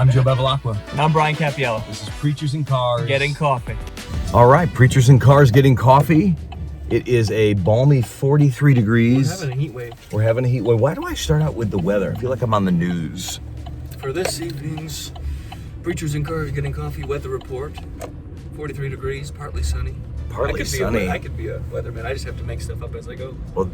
I'm Joe Bevelacqua. And I'm Brian Cappiello. This is Preachers in Cars. Getting coffee. All right, Preachers in Cars getting coffee. It is a balmy 43 degrees. We're having a heat wave. We're having a heat wave. Why do I start out with the weather? I feel like I'm on the news. For this evening's Preachers in Cars Getting Coffee weather report, 43 degrees, partly sunny. Partly sunny. I could be a weatherman. I just have to make stuff up as I go. Well,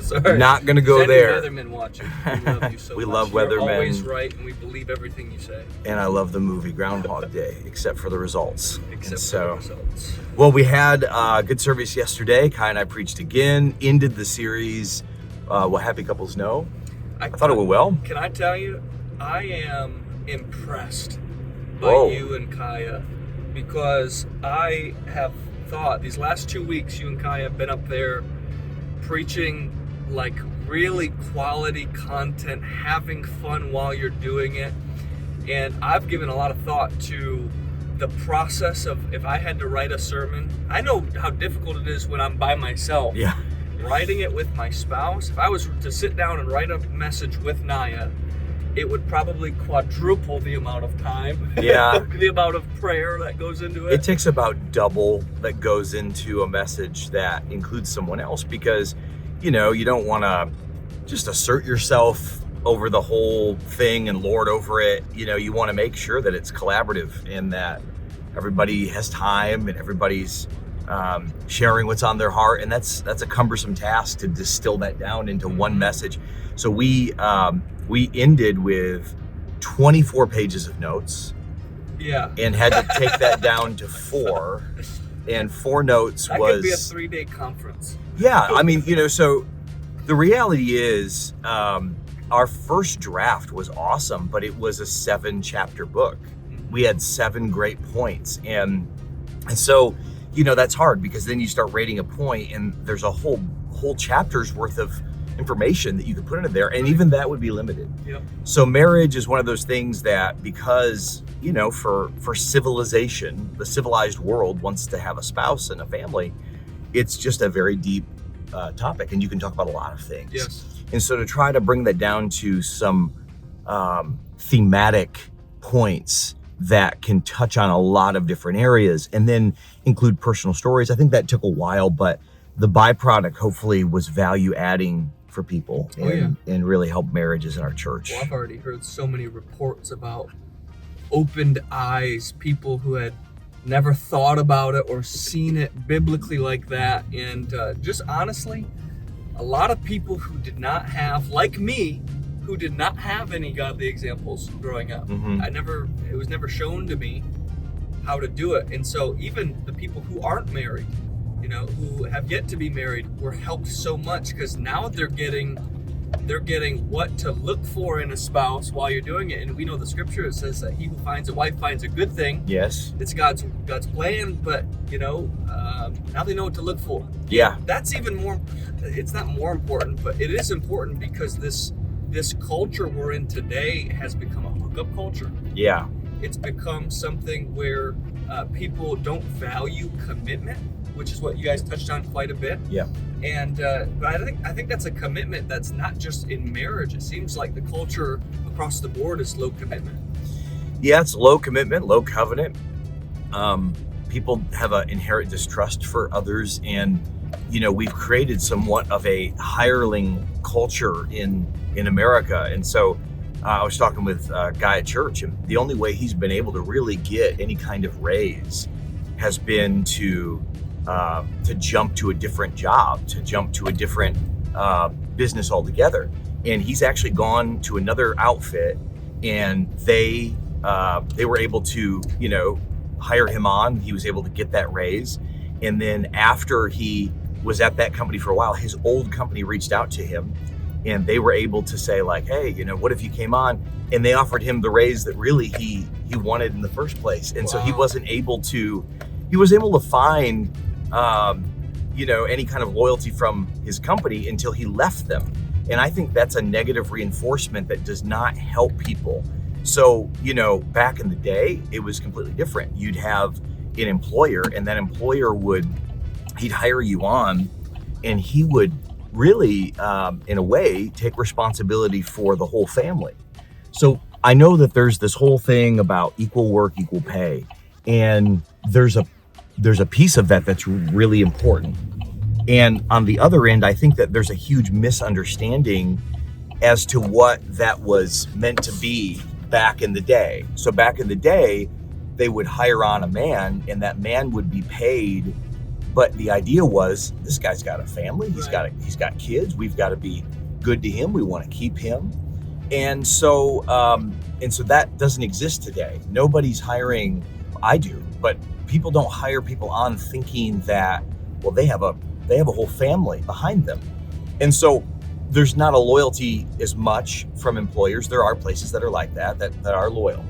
sorry. Not going to go Any there. weathermen watching, we love you so We much. love You're weathermen. always right, and we believe everything you say. And I love the movie Groundhog Day, except for the results. Except for the results. Well, we had good service yesterday. Kai and I preached again, ended the series, What Happy Couples Know. I thought it went well. Can I tell you, I am impressed by you and Kaya, because I have thought these last 2 weeks you and Kaya have been up there preaching like really quality content, having fun while you're doing it. And I've given a lot of thought to the process of, if I had to write a sermon, I know how difficult it is when I'm by myself. Yeah. Writing it with my spouse, if I was to sit down and write a message with Naya, it would probably quadruple the amount of time. Yeah. The amount of prayer that goes into it. It takes about double that goes into a message that includes someone else, because, you know, you don't want to just assert yourself over the whole thing and lord over it. You know, you want to make sure that it's collaborative and that everybody has time and everybody's sharing what's on their heart. And that's a cumbersome task to distill that down into one message. So we ended with 24 pages of notes. Yeah. And had to take that down to 4. And 4 notes that was... could be a 3-day conference. Yeah, I mean, you know, so the reality is our first draft was awesome, but it was a 7-chapter book. We had 7 great points. And so, you know, that's hard, because then you start rating a point and there's a whole chapter's worth of information that you could put into there, and even that would be limited. Yep. So marriage is one of those things that, because, you know, for civilization, the civilized world wants to have a spouse and a family, it's just a very deep topic, and you can talk about a lot of things. Yes. And so to try to bring that down to some thematic points that can touch on a lot of different areas and then include personal stories, I think that took a while, but the byproduct hopefully was value adding for people and really help marriages in our church. Well, I've already heard so many reports about opened eyes, people who had never thought about it or seen it biblically like that. And just honestly, a lot of people who did not have, like me, who did not have any godly examples growing up. It was never shown to me how to do it. And so even the people who aren't married, you know, who have yet to be married, were helped so much, because now they're getting what to look for in a spouse while you're doing it. And we know the scripture, it says that he who finds a wife finds a good thing. Yes. It's God's plan, but, you know, now they know what to look for. Yeah. That's even more, it's not more important, but it is important, because this culture we're in today has become a hookup culture. Yeah. It's become something where people don't value commitment, which is what you guys touched on quite a bit. Yeah. And but I think that's a commitment that's not just in marriage. It seems like the culture across the board is low commitment. Yeah, it's low commitment, low covenant. People have an inherent distrust for others, and, you know, we've created somewhat of a hireling culture in America. And so I was talking with a guy at church, and the only way he's been able to really get any kind of raise has been to jump to a different job, to jump to a different business altogether. And he's actually gone to another outfit, and they were able to, you know, hire him on. He was able to get that raise. And then after he was at that company for a while, his old company reached out to him, and they were able to say, like, hey, you know, what if you came on? And they offered him the raise that really he wanted in the first place. And so he was able to find, you know, any kind of loyalty from his company until he left them. And I think that's a negative reinforcement that does not help people. So, you know, back in the day, it was completely different. You'd have an employer, and that employer he'd hire you on, and he would really, in a way, take responsibility for the whole family. So I know that there's this whole thing about equal work, equal pay, and there's a piece of that that's really important. And on the other end, I think that there's a huge misunderstanding as to what that was meant to be back in the day. So back in the day, they would hire on a man, and that man would be paid. But the idea was, this guy's got a family, he's got kids, we've got to be good to him, we want to keep him. And so that doesn't exist today. Nobody's hiring. I do, but people don't hire people on thinking that, well, they have a whole family behind them. And so there's not a loyalty as much from employers. There are places that are like that are loyal,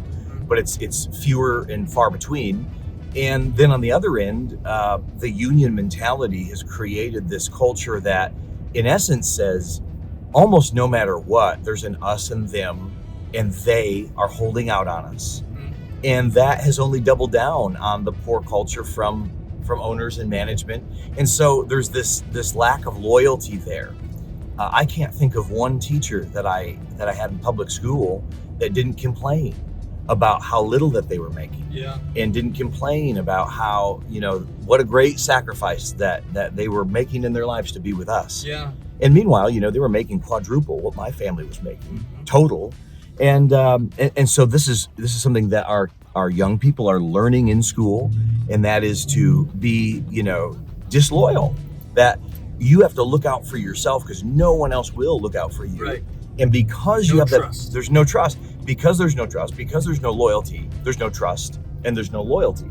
but it's fewer and far between. And then on the other end, the union mentality has created this culture that, in essence, says almost no matter what, there's an us and them, and they are holding out on us. And that has only doubled down on the poor culture from owners and management. And so there's this lack of loyalty there. I can't think of one teacher that I had in public school that didn't complain about how little that they were making, and didn't complain about how, what a great sacrifice that they were making in their lives to be with us. And meanwhile, they were making quadruple what my family was making total. And so this is something that our young people are learning in school, and that is to be, disloyal, that you have to look out for yourself because no one else will look out for you. Right. And because you have trust. there's no trust. Because there's no trust, because there's no loyalty, there's no trust, and there's no loyalty.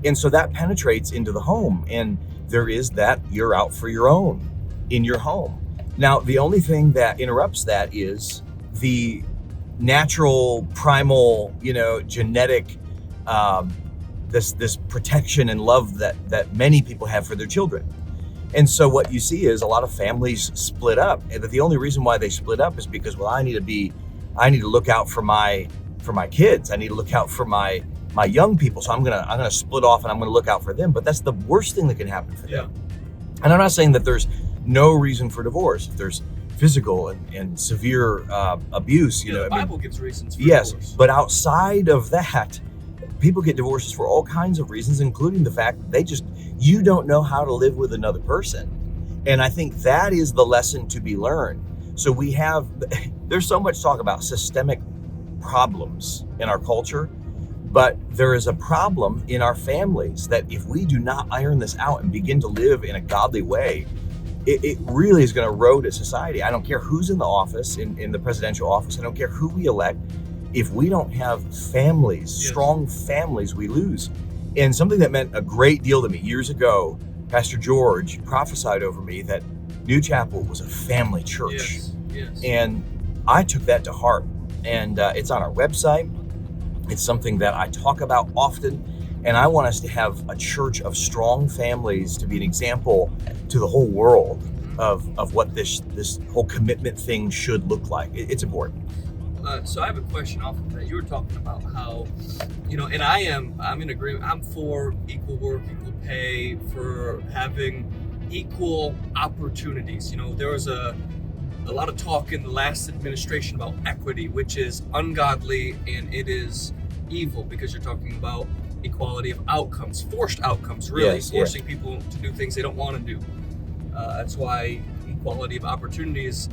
And so that penetrates into the home, and there is that you're out for your own in your home. Now, the only thing that interrupts that is the natural, primal, genetic, this protection and love that many people have for their children. And so what you see is a lot of families split up, and that the only reason why they split up is because, well, I need to look out for my kids. I need to look out for my young people. So I'm gonna split off, and I'm gonna look out for them. But that's the worst thing that can happen for them. And I'm not saying that there's no reason for divorce. If there's physical and severe abuse, the Bible gives reasons for yes, divorce. but outside of that, people get divorces for all kinds of reasons, including the fact that you don't know how to live with another person. And I think that is the lesson to be learned. So there's so much talk about systemic problems in our culture, but there is a problem in our families that if we do not iron this out and begin to live in a godly way, it really is going to erode a society. I don't care who's in the office, in the presidential office. I don't care who we elect. If we don't have families, strong families, we lose. And something that meant a great deal to me years ago, Pastor George prophesied over me that New Chapel was a family church. Yes. And I took that to heart. And it's on our website. It's something that I talk about often. And I want us to have a church of strong families to be an example to the whole world of what this whole commitment thing should look like. It's important. So I have a question off of that. You were talking about how, and I'm in agreement. I'm for equal work, equal pay, for having equal opportunities. There was a lot of talk in the last administration about equity, which is ungodly, and it is evil because you're talking about equality of outcomes, forced outcomes, really, forcing people to do things they don't want to do. That's why equality of opportunities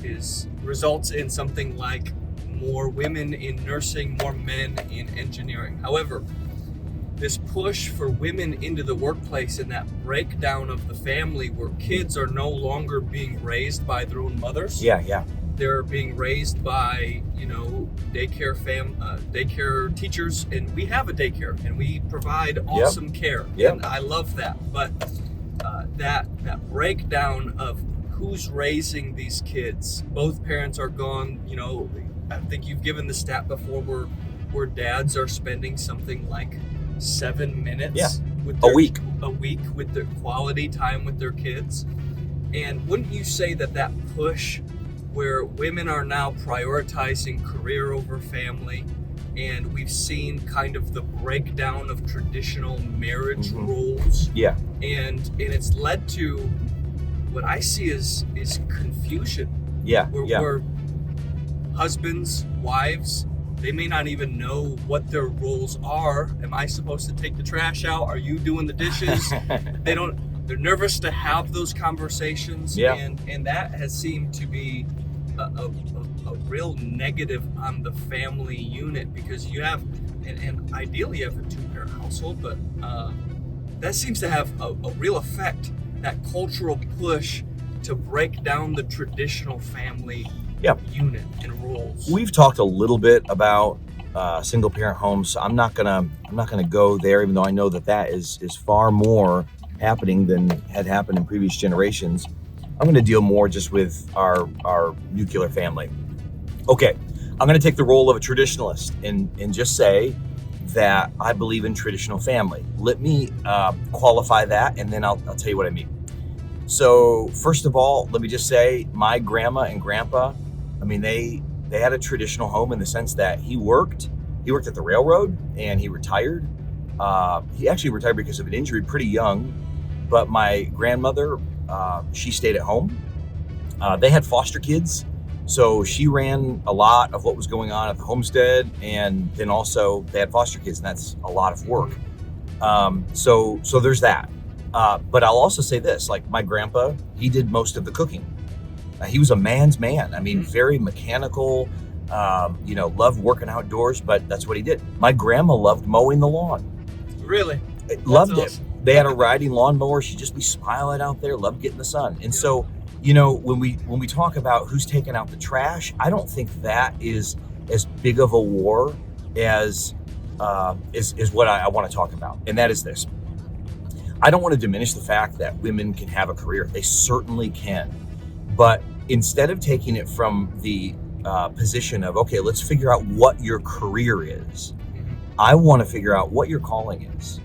results in something like more women in nursing, more men in engineering. However, this push for women into the workplace and that breakdown of the family where kids are no longer being raised by their own mothers. They're being raised by, daycare teachers, and we have a daycare and we provide awesome care. And I love that. But that breakdown of who's raising these kids. Both parents are gone. I think you've given the stat before where dads are spending something like 7 minutes a week with their quality time with their kids. And wouldn't you say that push where women are now prioritizing career over family, and we've seen kind of the breakdown of traditional marriage roles, and it's led to what I see is confusion, where husbands, wives They may not even know what their roles are. Am I supposed to take the trash out? Are you doing the dishes? They're nervous to have those conversations. Yeah. And that has seemed to be a real negative on the family unit, because you have, and ideally you have a 2-parent household, but that seems to have a real effect, that cultural push to break down the traditional family unit and roles. We've talked a little bit about single parent homes. So I'm not gonna go there, even though I know that is far more happening than had happened in previous generations. I'm going to deal more just with our nuclear family. Okay, I'm going to take the role of a traditionalist and just say that I believe in traditional family. Let me qualify that, and then I'll tell you what I mean. So first of all, let me just say my grandma and grandpa, I mean, they had a traditional home in the sense that he worked at the railroad and he retired. He actually retired because of an injury pretty young, but my grandmother, she stayed at home. They had foster kids, so she ran a lot of what was going on at the homestead, and then also they had foster kids, and that's a lot of work. So there's that. But I'll also say this, like my grandpa, he did most of the cooking. He was a man's man. I mean, very mechanical, loved working outdoors, but that's what he did. My grandma loved mowing the lawn. Really? Loved it. They had a riding lawnmower. She'd just be smiling out there, loved getting the sun. And so, when we talk about who's taking out the trash, I don't think that is as big of a war as is what I want to talk about. And that is this. I don't want to diminish the fact that women can have a career. They certainly can. But instead of taking it from the position of, okay, let's figure out what your career is, I want to figure out what your calling is.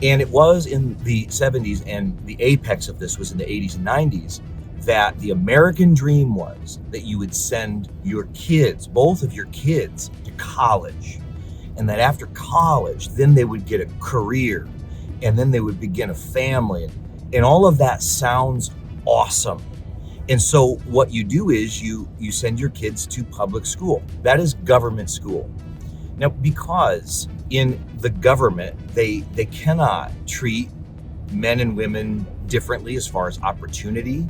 And it was in the 70s, and the apex of this was in the 80s and 90s, that the American dream was that you would send your kids, both of your kids, to college. And that after college, then they would get a career, and then they would begin a family. And all of that sounds awesome. And so what you do is you send your kids to public school. That is government school. Now, because in the government, they cannot treat men and women differently as far as opportunity.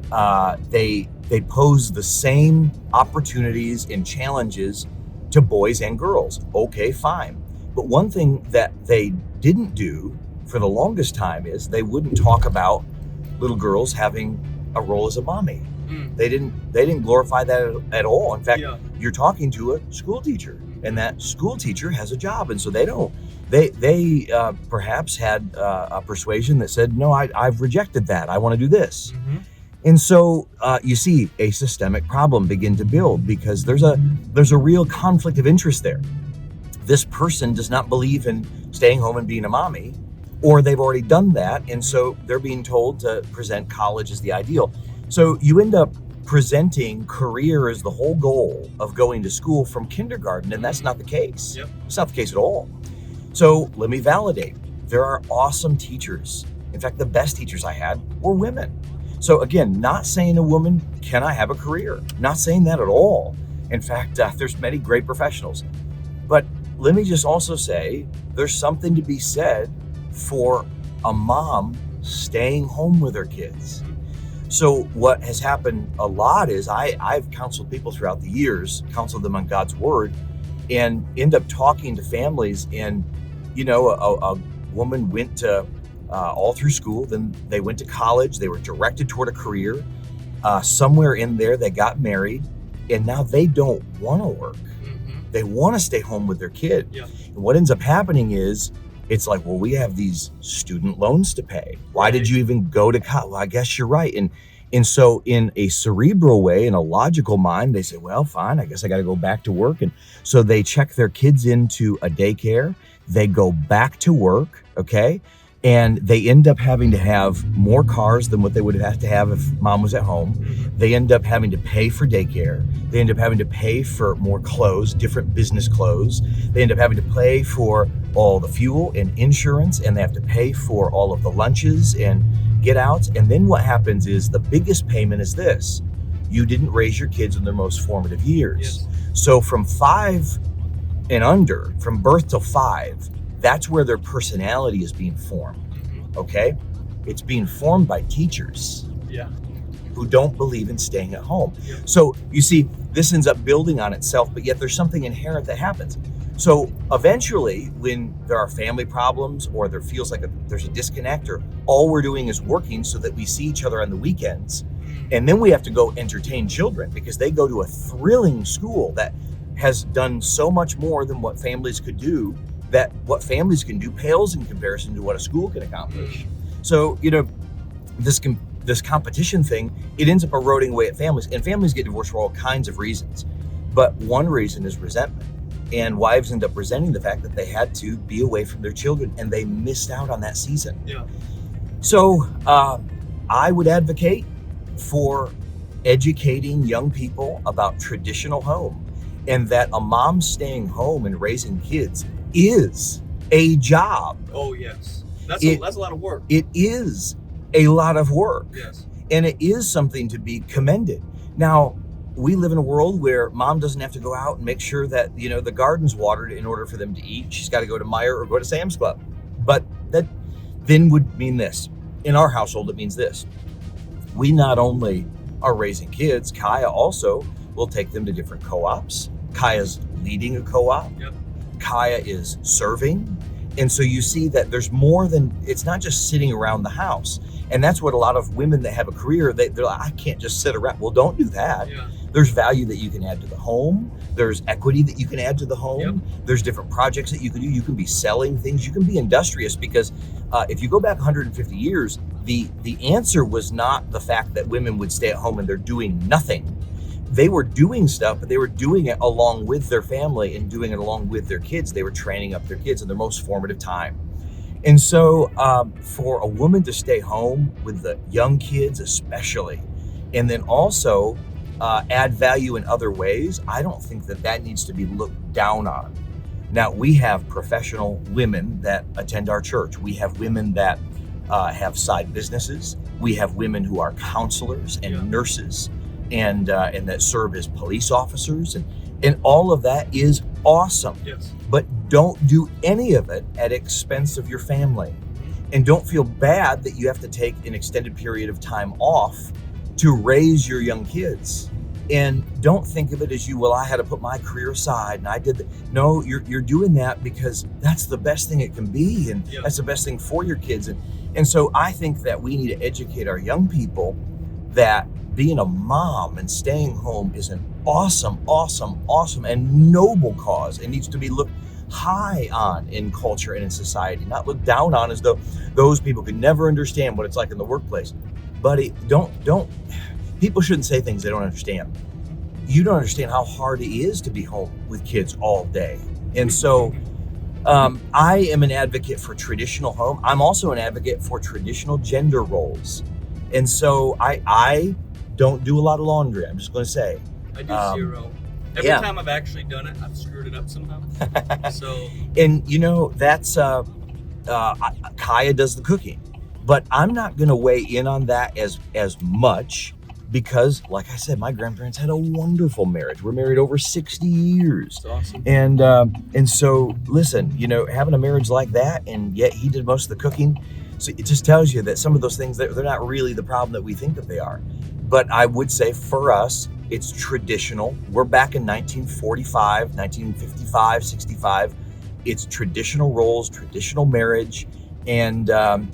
They pose the same opportunities and challenges to boys and girls. Okay, fine. But one thing that they didn't do for the longest time is they wouldn't talk about little girls having a role as a mommy. They didn't glorify that at all. In fact, you're talking to a school teacher, and that school teacher has a job, and so they perhaps had a persuasion that said, no, I've rejected that. I want to do this. And so you see a systemic problem begin to build, because there's a real conflict of interest there. This person does not believe in staying home and being a mommy, or they've already done that, and so they're being told to present college as the ideal. So you end up presenting career as the whole goal of going to school from kindergarten, and that's not the case. Yep. It's not the case at all. So let me validate. There are awesome teachers. In fact, the best teachers I had were women. So again, not saying a woman cannot have a career, not saying that at all. In fact, there's many great professionals. But let me just also say, there's something to be said for a mom staying home with her kids. So what has happened a lot is I've counseled people throughout the years, counseled them on God's word, and end up talking to families. And, a woman went to all through school, then they went to college, they were directed toward a career. Somewhere in there, they got married, and now they don't want to work. They want to stay home with their kid. Yeah. And what ends up happening is, it's like, well, we have these student loans to pay. Why did you even go to college? Well, I guess you're right. And so in a cerebral way, in a logical mind, they say, well, fine, I guess I got to go back to work. And so they check their kids into a daycare. They go back to work, okay? And they end up having to have more cars than what they would have to have if mom was at home. They end up having to pay for daycare. They end up having to pay for more clothes, different business clothes. They end up having to pay for all the fuel and insurance, and they have to pay for all of the lunches and get outs. And then what happens is the biggest payment is this. you didn't raise your kids in their most formative years. Yes. So from 5 and under, from birth till 5, that's where their personality is being formed. Okay? It's being formed by teachers. Yeah. Who don't believe in staying at home. Yeah. So you see, this ends up building on itself, but yet there's something inherent that happens. So eventually, when there are family problems or there feels like there's a disconnect, or all we're doing is working so that we see each other on the weekends, and then we have to go entertain children because they go to a thrilling school that has done so much more than what families could do, that what families can do pales in comparison to what a school can accomplish. So, this competition thing, it ends up eroding away at families, and families get divorced for all kinds of reasons. But one reason is resentment. And wives end up resenting the fact that they had to be away from their children and they missed out on that season. Yeah. So I would advocate for educating young people about traditional home, and that a mom staying home and raising kids is a job. Oh, yes. That's a lot of work. It is a lot of work. Yes. And it is something to be commended. Now, we live in a world where mom doesn't have to go out and make sure that, the garden's watered in order for them to eat. She's got to go to Meijer or go to Sam's Club. But that then would mean this. In our household, it means this. We not only are raising kids, Kaya also will take them to different co-ops. Kaya's leading a co-op. Yep. Kaya is serving. And so you see that there's more than, it's not just sitting around the house. And that's what a lot of women that have a career, they're like, I can't just sit around. Well, don't do that. Yeah. There's value that you can add to the home. There's equity that you can add to the home. Yep. There's different projects that you can do. You can be selling things. You can be industrious, because if you go back 150 years, the answer was not the fact that women would stay at home and they're doing nothing. They were doing stuff, but they were doing it along with their family and doing it along with their kids. They were training up their kids in their most formative time. And so for a woman to stay home with the young kids especially, and then also add value in other ways, I don't think that needs to be looked down on. Now, we have professional women that attend our church. We have women that have side businesses. We have women who are counselors and nurses, and that serve as police officers, and all of that is awesome. Yes. But don't do any of it at expense of your family. And don't feel bad that you have to take an extended period of time off to raise your young kids. And don't think of it as I had to put my career aside and I did that. No, you're doing that because that's the best thing it can be, and that's the best thing for your kids. And so I think that we need to educate our young people that being a mom and staying home is an awesome, awesome, awesome and noble cause. It needs to be looked high on in culture and in society, not looked down on as though those people could never understand what it's like in the workplace. Buddy, don't people shouldn't say things they don't understand. You don't understand how hard it is to be home with kids all day. And so I am an advocate for traditional home. I'm also an advocate for traditional gender roles. And so I don't do a lot of laundry. I'm just going to say. I do zero. Every time I've actually done it, I've screwed it up somehow. So. And that's Kaya does the cooking, but I'm not going to weigh in on that as much, because, like I said, my grandparents had a wonderful marriage. We're married over 60 years. That's awesome. And so, listen, having a marriage like that, and yet he did most of the cooking. So it just tells you that some of those things, they're not really the problem that we think that they are. But I would say for us, it's traditional. We're back in 1945, 1955, 65. It's traditional roles, traditional marriage. And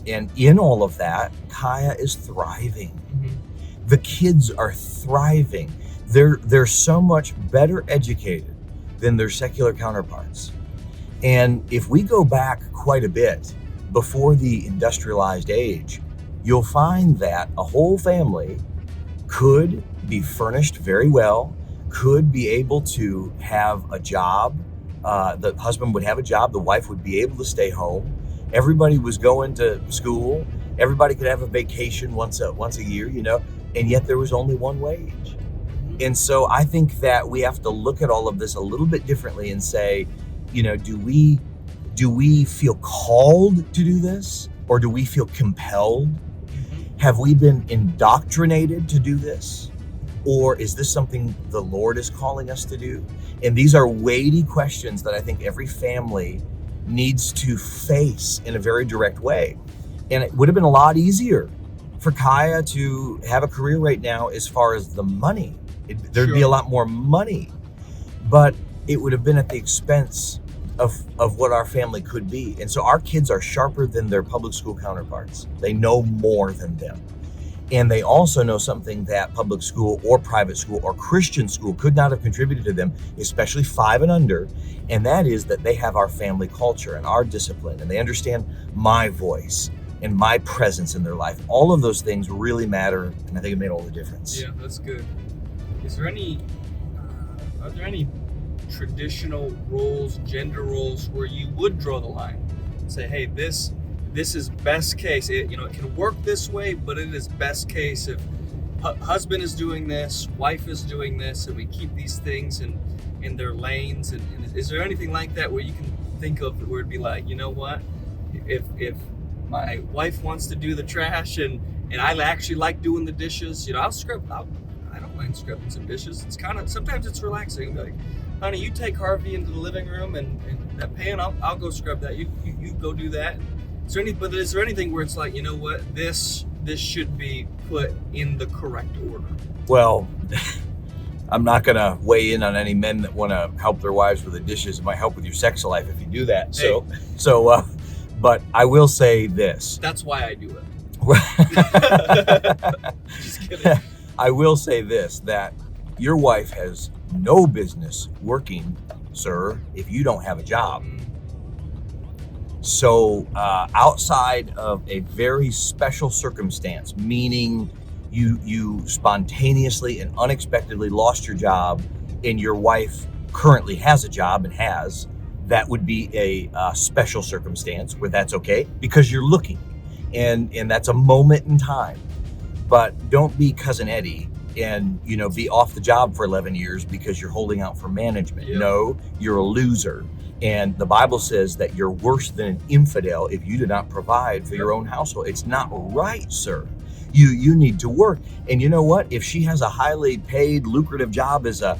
in all of that, Kaya is thriving. Mm-hmm. The kids are thriving. They're so much better educated than their secular counterparts. And if we go back quite a bit, before the industrialized age, you'll find that a whole family could be furnished very well, could be able to have a job. The husband would have a job, the wife would be able to stay home. Everybody was going to school. Everybody could have a vacation once a year, and yet there was only one wage. And so I think that we have to look at all of this a little bit differently and say, do we feel called to do this, or do we feel compelled? Have we been indoctrinated to do this? Or is this something the Lord is calling us to do? And these are weighty questions that I think every family needs to face in a very direct way. And it would have been a lot easier for Kaya to have a career right now as far as the money. There'd be a lot more money, but it would have been at the expense of what our family could be. And so our kids are sharper than their public school counterparts. They know more than them. And they also know something that public school or private school or Christian school could not have contributed to them, especially 5 and under. And that is that they have our family culture and our discipline, and they understand my voice and my presence in their life. All of those things really matter, and I think it made all the difference. Yeah, that's good. Is there any, are there any traditional roles, gender roles, where you would draw the line? Say, hey, this is best case. It can work this way, but it is best case if husband is doing this, wife is doing this, and we keep these things in their lanes. And is there anything like that where you can think of where it'd be like, you know what, if my wife wants to do the trash and I actually like doing the dishes, I don't mind scrubbing some dishes. It's kind of, sometimes it's relaxing. Like, honey, you take Harvey into the living room and that pan, I'll go scrub that. You go do that. Is there anything where it's like, you know what, this should be put in the correct order? Well, I'm not going to weigh in on any men that want to help their wives with the dishes. It might help with your sex life if you do that. Hey. But I will say this. That's why I do it. Just kidding. I will say this, that your wife has no business working, sir, if you don't have a job. So outside of a very special circumstance, meaning you spontaneously and unexpectedly lost your job and your wife currently has a job and that would be a special circumstance where that's okay because you're looking and that's a moment in time. But don't be Cousin Eddie and be off the job for 11 years because you're holding out for management. Yep. No, you're a loser. And the Bible says that you're worse than an infidel if you do not provide for your own household. It's not right, sir. You need to work. And you know what? If she has a highly paid, lucrative job as a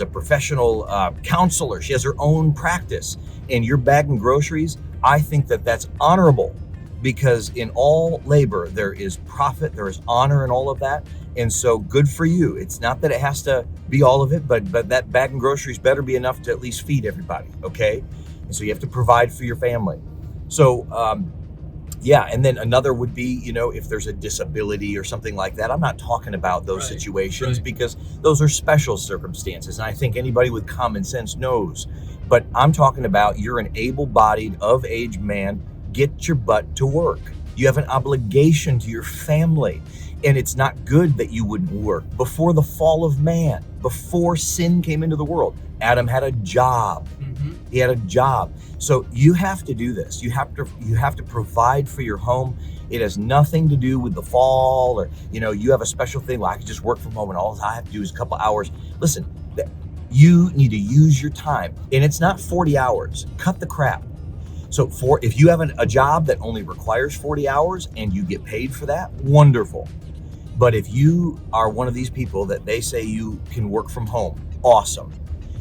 professional counselor, she has her own practice, and you're bagging groceries, I think that that's honorable, because in all labor there is profit, there is honor in all of that. And so good for you. It's not that it has to be all of it, but that bag of groceries better be enough to at least feed everybody, okay? And so you have to provide for your family. So, and then another would be, if there's a disability or something like that. I'm not talking about those situations because those are special circumstances. And I think anybody with common sense knows. But I'm talking about you're an able-bodied, of-age man. Get your butt to work. You have an obligation to your family. And it's not good that you wouldn't work. Before the fall of man, before sin came into the world, Adam had a job. Mm-hmm. He had a job. So you have to do this. You have to provide for your home. It has nothing to do with the fall or, you have a special thing. Well, I can just work from home and all I have to do is a couple hours. Listen, you need to use your time. And it's not 40 hours. Cut the crap. So if you have a job that only requires 40 hours and you get paid for that, wonderful. But if you are one of these people that they say you can work from home, awesome.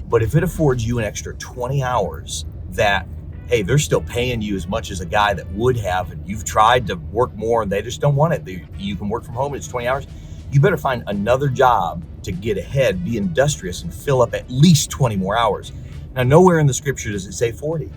But if it affords you an extra 20 hours that, hey, they're still paying you as much as a guy that would have, and you've tried to work more and they just don't want it. You can work from home and it's 20 hours. You better find another job to get ahead, be industrious, and fill up at least 20 more hours. Now, nowhere in the scripture does it say 40.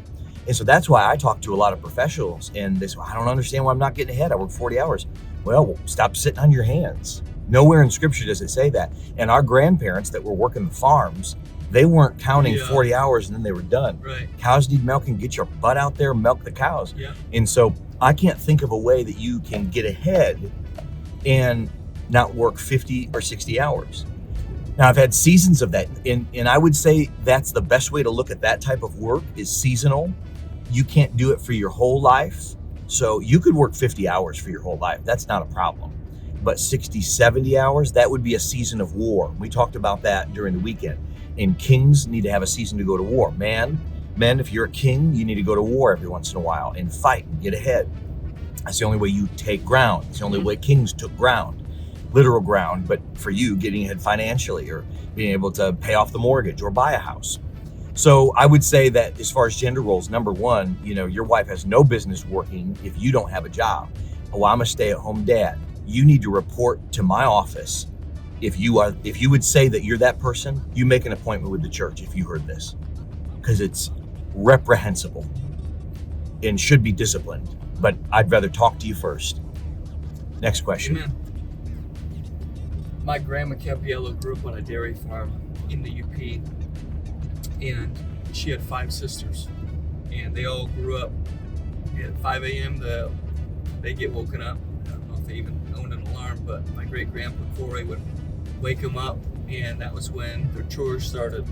And so that's why I talk to a lot of professionals and they say, I don't understand why I'm not getting ahead. I work 40 hours. Well, stop sitting on your hands. Nowhere in scripture does it say that. And our grandparents that were working the farms, they weren't counting 40 hours and then they were done. Right. Cows need milking. Get your butt out there, milk the cows. Yeah. And so I can't think of a way that you can get ahead and not work 50 or 60 hours. Now, I've had seasons of that. And I would say that's the best way to look at that type of work is seasonal. You can't do it for your whole life. So you could work 50 hours for your whole life. That's not a problem. But 60, 70 hours, that would be a season of war. We talked about that during the weekend. And kings need to have a season to go to war. Men, if you're a king, you need to go to war every once in a while and fight and get ahead. That's the only way you take ground. It's the only way kings took ground. literal ground, but for you, getting ahead financially or being able to pay off the mortgage or buy a house. So I would say that as far as gender roles, number one, your wife has no business working if you don't have a job. Oh, I'm a stay-at-home dad. You need to report to my office. If you would say that you're that person, you make an appointment with the church if you heard this, because it's reprehensible and should be disciplined. But I'd rather talk to you first. Next question. Amen. My grandma Cappiello grew up on a dairy farm in the UP, and she had 5 sisters, and they all grew up at 5 a.m. They get woken up. I don't know if they even owned an alarm, but my great-grandpa Corey would wake them up, and that was when their chores started.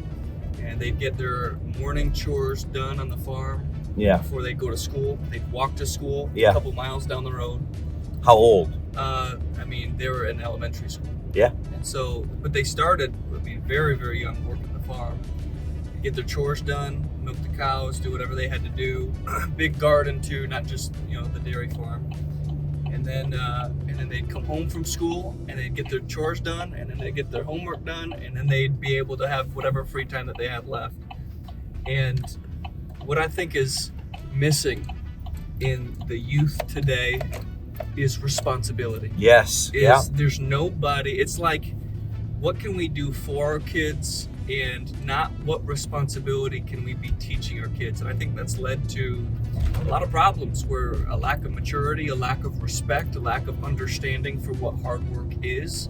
And they'd get their morning chores done on the farm before they'd go to school. They'd walk to school a couple miles down the road. How old? They were in elementary school. Yeah. And so, but they started, very, very young, working the farm. Get their chores done, milk the cows, do whatever they had to do. Big garden too, not just the dairy farm. And then they'd come home from school and they'd get their chores done, and then they'd get their homework done, and then they'd be able to have whatever free time that they had left. And what I think is missing in the youth today is responsibility. Yes. There's nobody. It's like, what can we do for our kids, and not what responsibility can we be teaching our kids? And I think that's led to a lot of problems, where a lack of maturity, a lack of respect, a lack of understanding for what hard work is.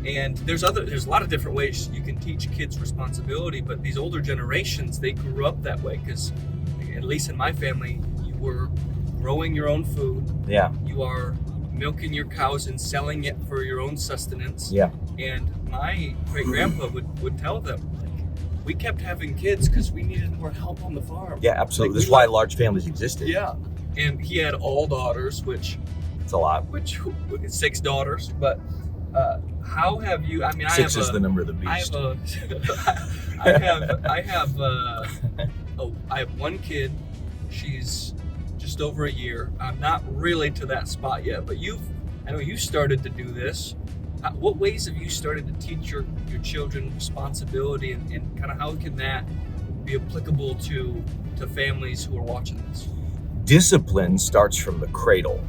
And there's a lot of different ways you can teach kids responsibility, but these older generations, they grew up that way, because at least in my family, you were growing your own food. Yeah. You are milking your cows and selling it for your own sustenance. Yeah. And my great-grandpa would tell them, we kept having kids because we needed more help on the farm. Yeah, absolutely. That's why large families existed. Yeah. And he had all daughters, which... It's a lot. 6 daughters. But how have you... 6 is the number of the beast. I have one kid. She's just over a year. I'm not really to that spot yet, but I know you started to do this. What ways have you started to teach your children responsibility, and kind of how can that be applicable to families who are watching this? Discipline starts from the cradle.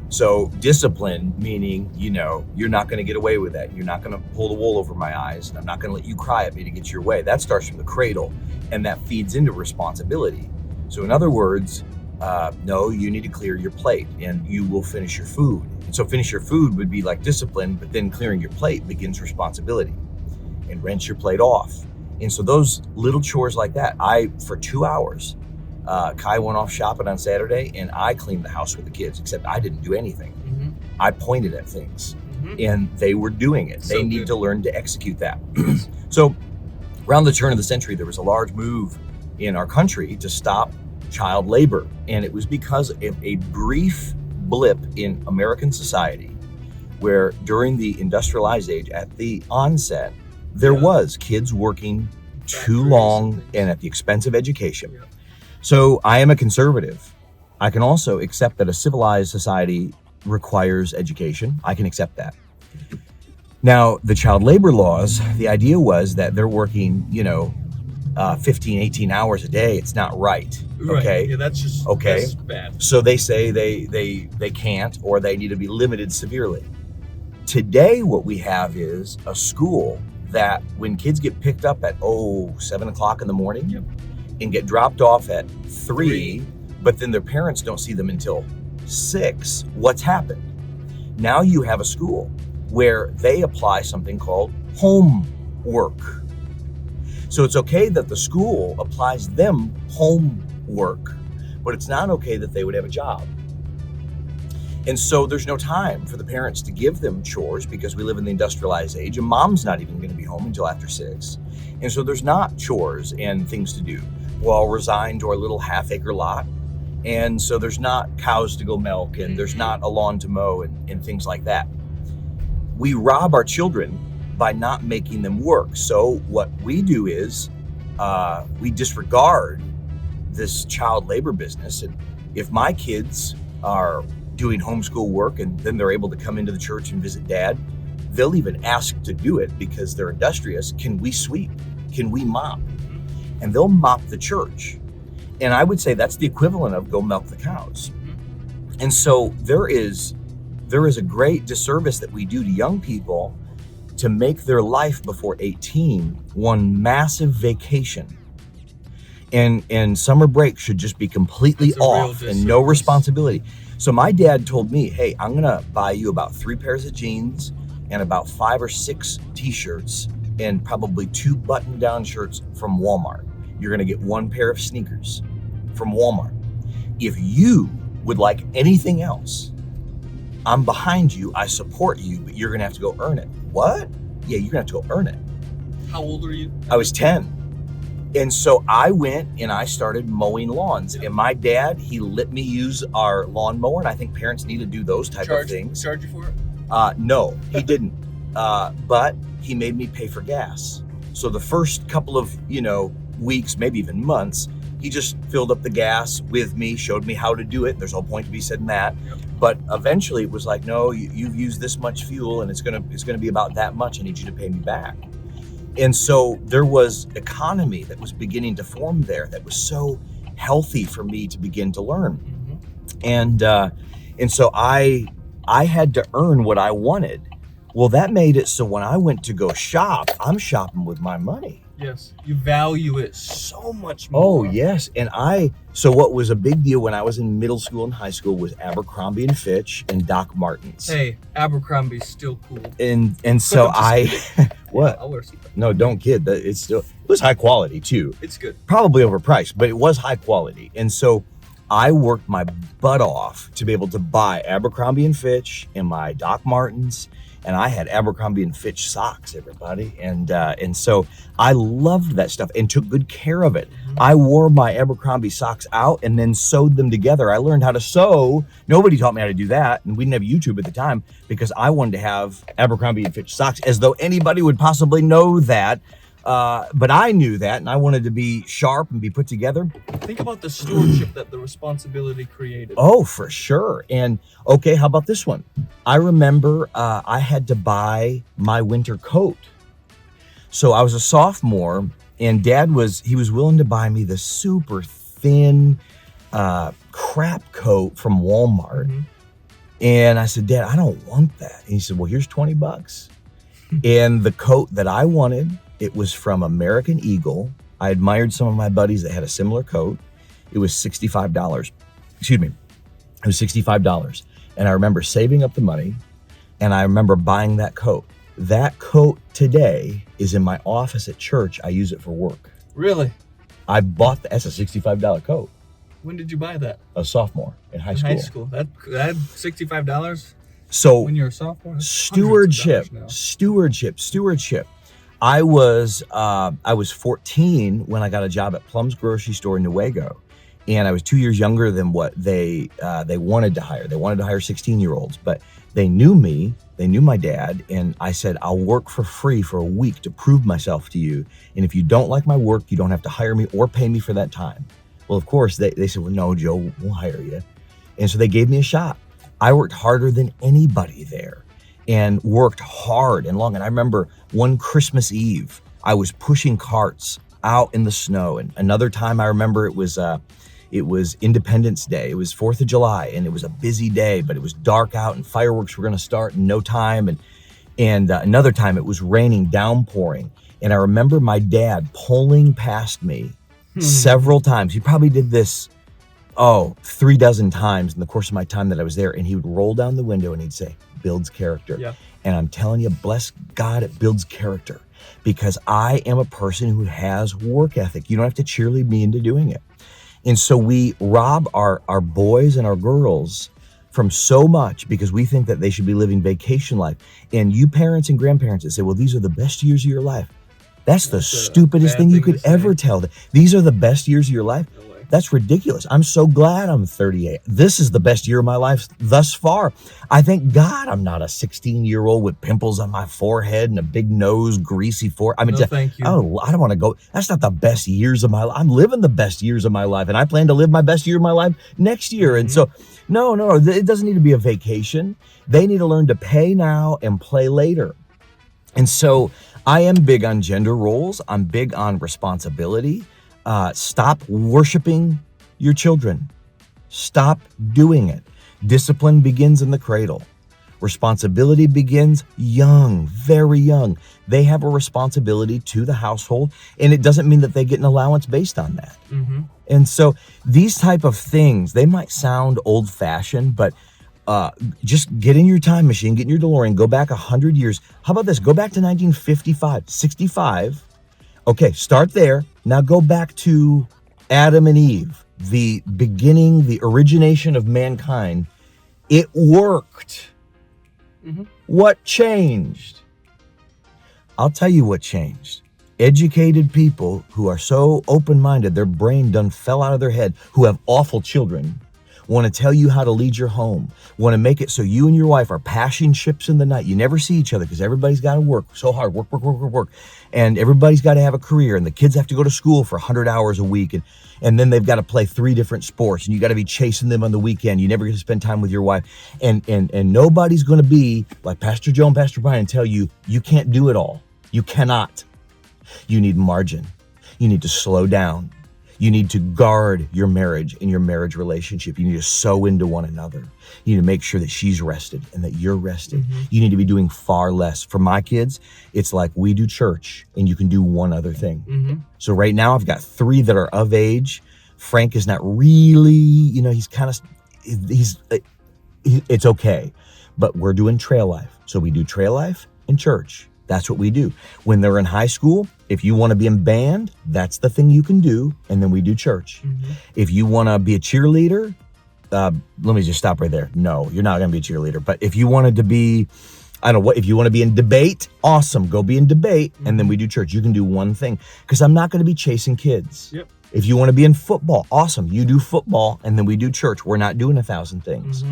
So discipline meaning, you're not going to get away with that. You're not going to pull the wool over my eyes, and I'm not going to let you cry at me to get your way. That starts from the cradle, and that feeds into responsibility. So in other words, no, you need to clear your plate and you will finish your food. And so finish your food would be like discipline, but then clearing your plate begins responsibility, and rinse your plate off. And so those little chores like that, for 2 hours, Kai went off shopping on Saturday and I cleaned the house with the kids, except I didn't do anything. Mm-hmm. I pointed at things and they were doing it. They need to learn to execute that. So around the turn of the century, there was a large move in our country to stop child labor. And it was because of a brief blip in American society where during the industrialized age, at the onset, there was kids working too long and at the expense of education. Yeah. So I am a conservative. I can also accept that a civilized society requires education. I can accept that. Now, the child labor laws, the idea was that they're working, 15, 18 hours a day. It's not right. Okay. Yeah, that's just that's bad. So they say they can't, or they need to be limited severely. Today, what we have is a school that when kids get picked up at 7 o'clock in the morning and get dropped off at 3, but then their parents don't see them until 6, what's happened? Now you have a school where they apply something called homework. So it's okay that the school applies them homework, but it's not okay that they would have a job. And so there's no time for the parents to give them chores because we live in the industrialized age, and mom's not even going to be home until after 6. And so there's not chores and things to do. We're all resigned to our little half-acre lot. And so there's not cows to go milk, and there's not a lawn to mow and things like that. We rob our children by not making them work. So what we do is we disregard this child labor business. And if my kids are doing homeschool work, and then they're able to come into the church and visit dad. They'll even ask to do it because they're industrious. Can we sweep? Can we mop? And they'll mop the church. And I would say that's the equivalent of go milk the cows. And so there is a great disservice that we do to young people to make their life before 18 one massive vacation. And summer break should just be completely off and no responsibility. So my dad told me, hey, I'm gonna buy you about 3 pairs of jeans and about 5 or 6 t-shirts and probably 2 button-down shirts from Walmart. You're gonna get 1 pair of sneakers from Walmart. If you would like anything else, I'm behind you, I support you, but you're gonna have to go earn it. What? Yeah, you're gonna have to go earn it. How old are you? I was 10. And so I went and I started mowing lawns. And my dad, he let me use our lawnmower, and I think parents need to do those type of things. Charge you for it? No, he didn't. But he made me pay for gas. So the first couple of, weeks, maybe even months, he just filled up the gas with me, showed me how to do it. There's no point to be said in that. Yep. But eventually it was like, no, you've used this much fuel and it's gonna be about that much. I need you to pay me back. And so there was economy that was beginning to form there that was so healthy for me to begin to learn. And so I had to earn what I wanted. Well, that made it so when I went to go shop, I'm shopping with my money. Yes, you value it so much more. Oh, yes. And so what was a big deal when I was in middle school and high school was Abercrombie & Fitch and Doc Martens. Hey, Abercrombie's still cool. And so what? Yeah, I'll wear some. No, don't kid. It was high quality too. It's good. Probably overpriced, but it was high quality. And so I worked my butt off to be able to buy Abercrombie & Fitch and my Doc Martens. And I had Abercrombie & Fitch socks, everybody. And so I loved that stuff and took good care of it. Mm-hmm. I wore my Abercrombie socks out and then sewed them together. I learned how to sew. Nobody taught me how to do that. And we didn't have YouTube at the time because I wanted to have Abercrombie & Fitch socks, as though anybody would possibly know that. But I knew that, and I wanted to be sharp and be put together. Think about the stewardship that the responsibility created. Oh, for sure. And okay, how about this one? I remember I had to buy my winter coat. So I was a sophomore, and Dad was willing to buy me the super thin crap coat from Walmart. Mm-hmm. And I said, Dad, I don't want that. And he said, well, here's $20. And the coat that I wanted, it was from American Eagle. I admired some of my buddies that had a similar coat. It was $65. Excuse me. It was $65. And I remember saving up the money, and I remember buying that coat. That coat today is in my office at church. I use it for work. Really? I bought that's a $65 coat. When did you buy that? A sophomore in high school. High school. That $65? So when you're a sophomore? Stewardship. I was 14 when I got a job at Plum's grocery store in Newaygo, and I was 2 years younger than what they wanted to hire. They wanted to hire 16-year-olds, but they knew me, they knew my dad, and I said, I'll work for free for a week to prove myself to you, and if you don't like my work, you don't have to hire me or pay me for that time. Well, of course, they said, well, no, Joe, we'll hire you. And so they gave me a shot. I worked harder than anybody there, and worked hard and long. And I remember one Christmas Eve, I was pushing carts out in the snow. And another time I remember it was Independence Day. It was 4th of July, and it was a busy day, but it was dark out and fireworks were going to start in no time. And another time it was raining, downpouring. And I remember my dad pulling past me several times. He probably did this, 3 dozen times in the course of my time that I was there. And he would roll down the window and he'd say, builds character. Yeah. And I'm telling you, bless God, it builds character, because I am a person who has work ethic. You don't have to cheerlead me into doing it. And so we rob our boys and our girls from so much because we think that they should be living vacation life. And you parents and grandparents that say, well, these are the best years of your life. That's the stupidest thing you could ever tell them. These are the best years of your life. No way. That's ridiculous. I'm so glad I'm 38. This is the best year of my life thus far. I thank God I'm not a 16-year-old with pimples on my forehead and a big nose, greasy forehead. I mean, No, thank you. Oh, I don't want to go. That's not the best years of my life. I'm living the best years of my life, and I plan to live my best year of my life next year. And so, no, it doesn't need to be a vacation. They need to learn to pay now and play later. And so I am big on gender roles. I'm big on responsibility. Stop worshiping your children. Stop doing it. Discipline begins in the cradle. Responsibility begins young, very young. They have a responsibility to the household, and it doesn't mean that they get an allowance based on that. And so these type of things, they might sound old-fashioned, but just get in your time machine, get in your DeLorean, go back 100 years. How about this? Go back to 1955, 65. Okay, start there. Now go back to Adam and Eve, the beginning, the origination of mankind. It worked. What changed? I'll tell you what changed. Educated people who are so open-minded, their brain done fell out of their head, who have awful children, want to tell you how to lead your home, want to make it so you and your wife are passing ships in the night. You never see each other because everybody's got to work so hard, work. And everybody's got to have a career, and the kids have to go to school for 100 hours a week. And then they've got to play 3 different sports, and you got to be chasing them on the weekend. You never get to spend time with your wife. And nobody's going to be like Pastor Joe and Pastor Brian and tell you, you can't do it all. You cannot. You need margin. You need to slow down. You need to guard your marriage and your marriage relationship. You need to sow into one another. You need to make sure that she's rested and that you're rested. You need to be doing far less. For my kids, it's like we do church and you can do one other thing. So right now I've got 3 that are of age. Frank is not really, it's okay. But we're doing trail life. So we do trail life and church. That's what we do. When they're in high school, if you want to be in band, that's the thing you can do. And then we do church. If you want to be a cheerleader, let me just stop right there. No, you're not going to be a cheerleader. But if you wanted to be, I don't know what, if you want to be in debate, awesome, go be in debate. And then we do church. You can do one thing because I'm not going to be chasing kids. If you want to be in football, awesome, you do football. And then we do church. We're not doing 1,000 things.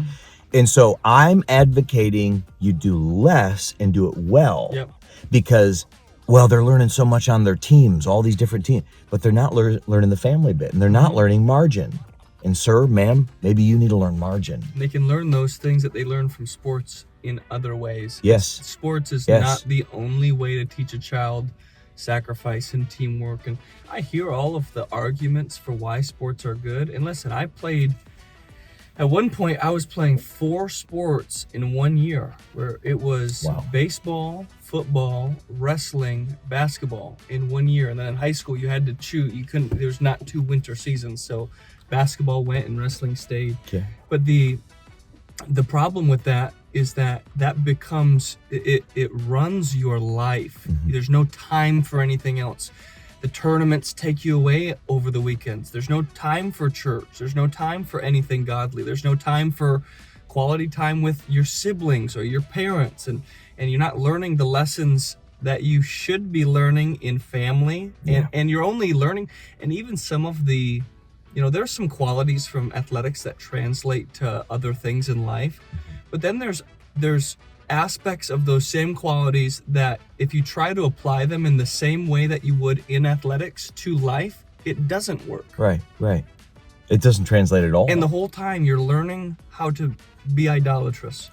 And so I'm advocating you do less and do it well. Because, well, they're learning so much on their teams, all these different teams, but they're not learning the family bit, and they're not learning margin. And sir, ma'am, maybe you need to learn margin. They can learn those things that they learn from sports in other ways. Yes. Sports is not the only way to teach a child sacrifice and teamwork. And I hear all of the arguments for why sports are good. And listen, at one point, I was playing 4 sports in 1 year, where it was baseball, football, wrestling, basketball in 1 year. And then in high school, you had to choose. There's not 2 winter seasons, so basketball went and wrestling stayed. But the problem with that is that becomes, it runs your life. There's no time for anything else. The tournaments take you away over the weekends. There's no time for church. There's no time for anything godly. There's no time for quality time with your siblings or your parents. And you're not learning the lessons that you should be learning in family. And you're only learning, and even some of the, there's some qualities from athletics that translate to other things in life. But then there's aspects of those same qualities that if you try to apply them in the same way that you would in athletics to life, it doesn't work. Right. It doesn't translate at all. And the whole time you're learning how to be idolatrous.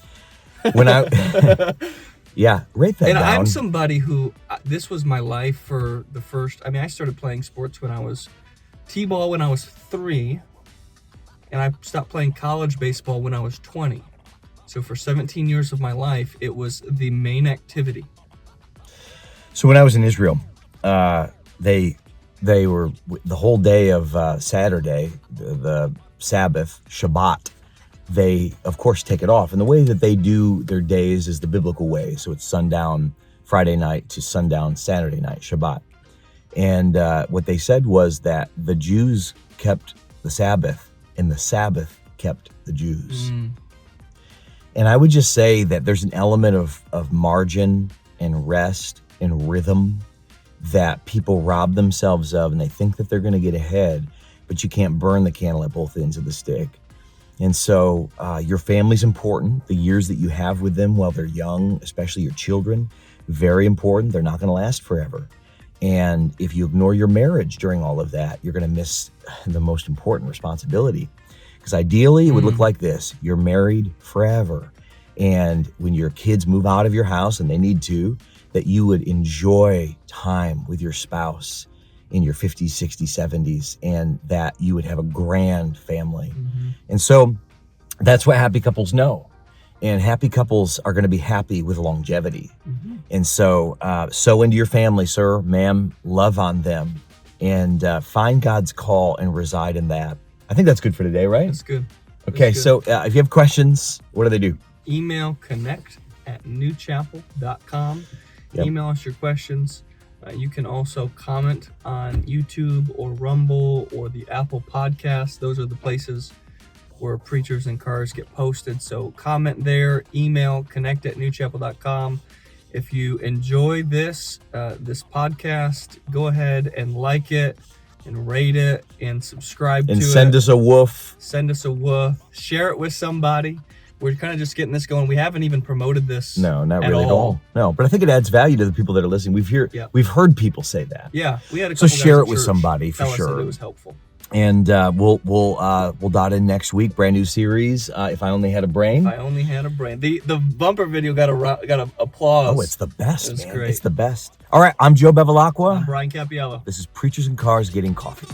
When I, write that and down. I'm somebody who, this was my life for the first, I started playing sports when I was T-ball when I was 3, and I stopped playing college baseball when I was 20. So for 17 years of my life, it was the main activity. So when I was in Israel, they were the whole day of Saturday, the Sabbath, Shabbat, they, of course, take it off. And the way that they do their days is the biblical way. So it's sundown Friday night to sundown Saturday night, Shabbat. And what they said was that the Jews kept the Sabbath and the Sabbath kept the Jews. And I would just say that there's an element of margin and rest and rhythm that people rob themselves of, and they think that they're going to get ahead. but you can't burn the candle at both ends of the stick. And so your family's important. The years that you have with them while they're young, especially your children, very important. They're not going to last forever. And if you ignore your marriage during all of that, you're going to miss the most important responsibility. Because ideally, it would look like this. You're married forever. And when your kids move out of your house, and they need to, that you would enjoy time with your spouse in your 50s, 60s, 70s, and that you would have a grand family. And so that's what happy couples know. And happy couples are going to be happy with longevity. And so sow into your family, sir, ma'am, love on them, and find God's call and reside in that. I think that's good for today, right? That's good. Okay, That's so if you have questions, what do they do? Email connect@newchapel.com. Yep. Email us your questions. You can also comment on YouTube or Rumble or the Apple Podcast. Those are the places where Preachers in Cars get posted. So comment there. Email connect@newchapel.com. If you enjoy this podcast, go ahead and like it and rate it and subscribe to it. And send us a woof. Send us a woof. Share it with somebody. We're kind of just getting this going. We haven't even promoted this. No, not really at all. No, but I think it adds value to the people that are listening. We've heard people say that. Yeah, we had a So couple share guys it with at church somebody for tell us that sure. it was helpful. And we'll dot in next week. Brand new series. If I Only Had a Brain. If I Only Had a Brain. The bumper video got a applause. Oh, it's the best, It was man. great. It's the best. All right, I'm Joe Bevelacqua. I'm Brian Cappiello. This is Preachers in Cars Getting Coffee.